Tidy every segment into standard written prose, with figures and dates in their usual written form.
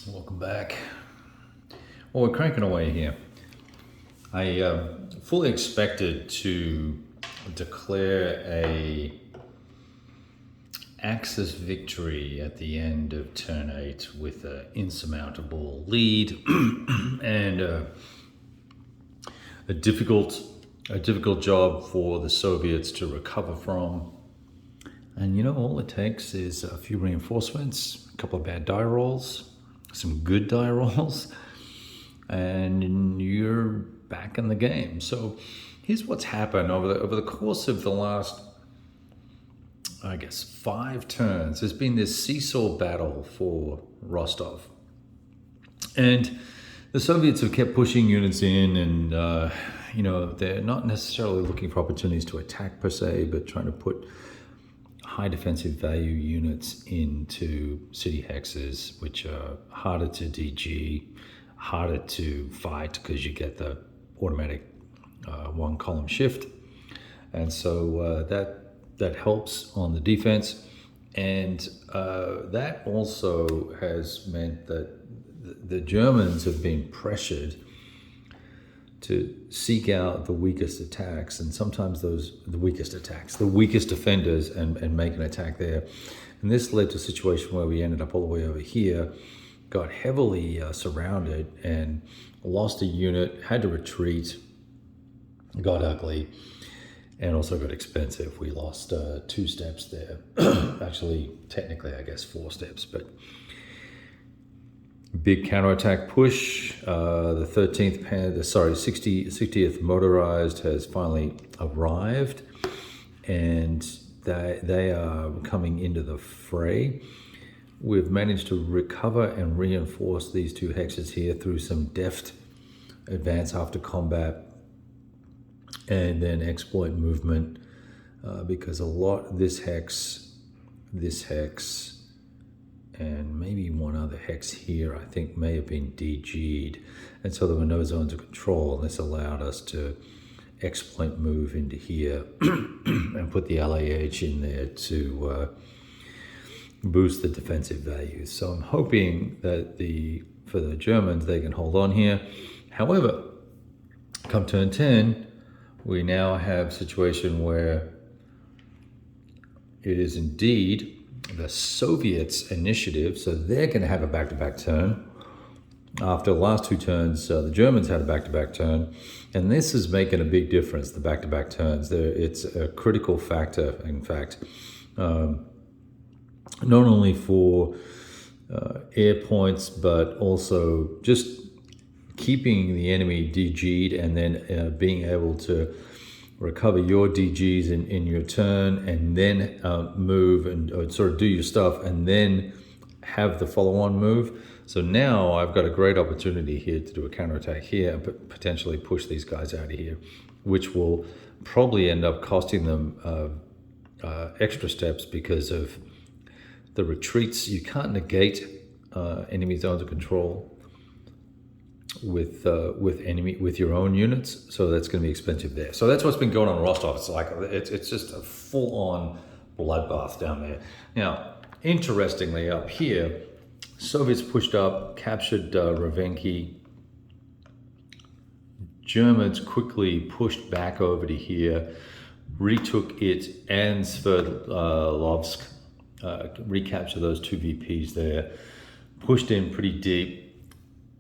Welcome back. Well, we're cranking away here. I fully expected to declare a Axis victory at the end of turn 8 with an insurmountable lead and a difficult job for the Soviets to recover from. And all it takes is a few reinforcements, a couple of bad die rolls, some good die rolls, and you're back in the game. So here's what's happened over the course of the last, I guess, 5 turns. There's been this seesaw battle for Rostov. And the Soviets have kept pushing units in, and they're not necessarily looking for opportunities to attack per se, but trying to put high defensive value units into city hexes, which are harder to DG, harder to fight because you get the automatic one column shift. And so that helps on the defense. And that also has meant that the Germans have been pressured to seek out the weakest attacks, and sometimes the weakest defenders, and make an attack there. And this led to a situation where we ended up all the way over here, got heavily surrounded, and lost a unit, had to retreat, got ugly, and also got expensive. We lost 2 steps there. Actually, technically, I guess 4 steps, but big counterattack push. The 60th motorized has finally arrived, and they are coming into the fray. We've managed to recover and reinforce these 2 hexes here through some deft advance after combat and then exploit movement, because a lot this hex, and maybe one other hex here, I think may have been DG'd. And so there were no zones of control, and this allowed us to exploit move into here and put the LAH in there to boost the defensive values. So I'm hoping that for the Germans, they can hold on here. However, come turn 10, we now have a situation where it is indeed the Soviets' initiative, so they're going to have a back-to-back turn. After the last 2 turns, the Germans had a back-to-back turn, and this is making a big difference, the back-to-back turns. It's a critical factor, in fact, not only for air points, but also just keeping the enemy DG'd and then being able to recover your DGs in your turn, and then move and sort of do your stuff, and then have the follow-on move. So now I've got a great opportunity here to do a counterattack here and potentially push these guys out of here, which will probably end up costing them extra steps because of the retreats. You can't negate enemy zones of control with your own units, so that's going to be expensive there. So that's what's been going on in Rostov. It's just a full-on bloodbath down there. Now, interestingly, up here, Soviets pushed up, captured Ravenki. Germans quickly pushed back over to here, retook it and Sverdlovsk, recaptured those 2 VPs there, pushed in pretty deep.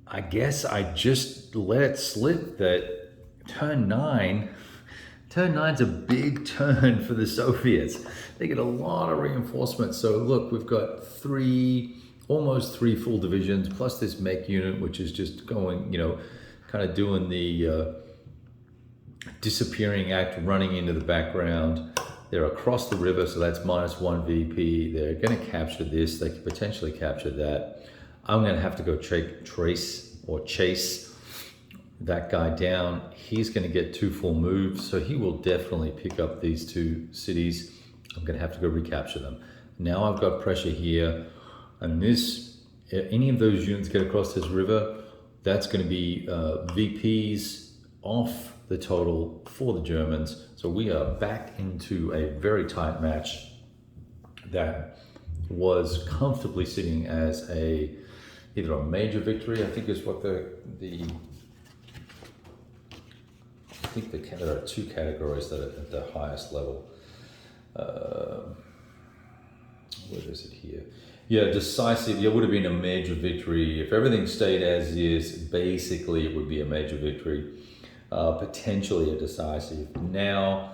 I guess I just let it slip that turn 9's a big turn for the Soviets. They get a lot of reinforcements. So look, we've got almost 3 full divisions, plus this mech unit, which is just going, kind of doing the disappearing act, running into the background. They're across the river, so that's -1 VP. They're going to capture this. They could potentially capture that. I'm going to have to go chase that guy down. He's going to get 2 full moves, so he will definitely pick up these 2 cities. I'm going to have to go recapture them. Now I've got pressure here, and any of those units get across this river, that's going to be VPs off the total for the Germans. So we are back into a very tight match that was comfortably sitting as a either a major victory, I think is what I think there are two categories that are at the highest level. Where is it here? Yeah, decisive. It would have been a major victory. If everything stayed as is, basically it would be a major victory, potentially a decisive. Now,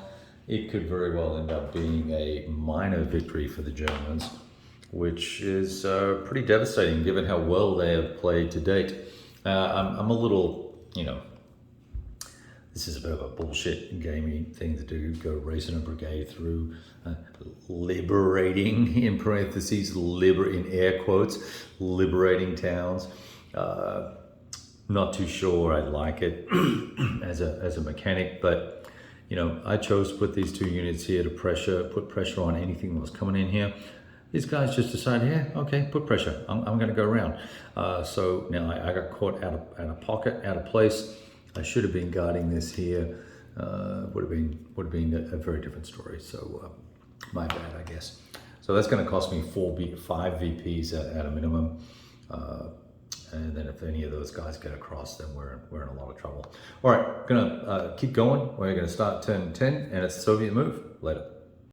it could very well end up being a minor victory for the Germans, which is pretty devastating given how well they have played to date. I'm a little, this is a bit of a bullshit gamey thing to do, go racing a brigade through liberating, in parentheses, in air quotes, liberating towns. Not too sure I'd like it as a mechanic, but I chose to put these two units here to put pressure on anything that was coming in here. These guys just decided, yeah, okay, put pressure. I'm going to go around. So now I got caught out of pocket, out of place. I should have been guarding this here. Would have been a very different story. So my bad, I guess. So that's going to cost me 5 VPs at a minimum. And then if any of those guys get across, then we're in a lot of trouble. All right, gonna keep going. We're gonna start turn 10, and it's a Soviet move. Later.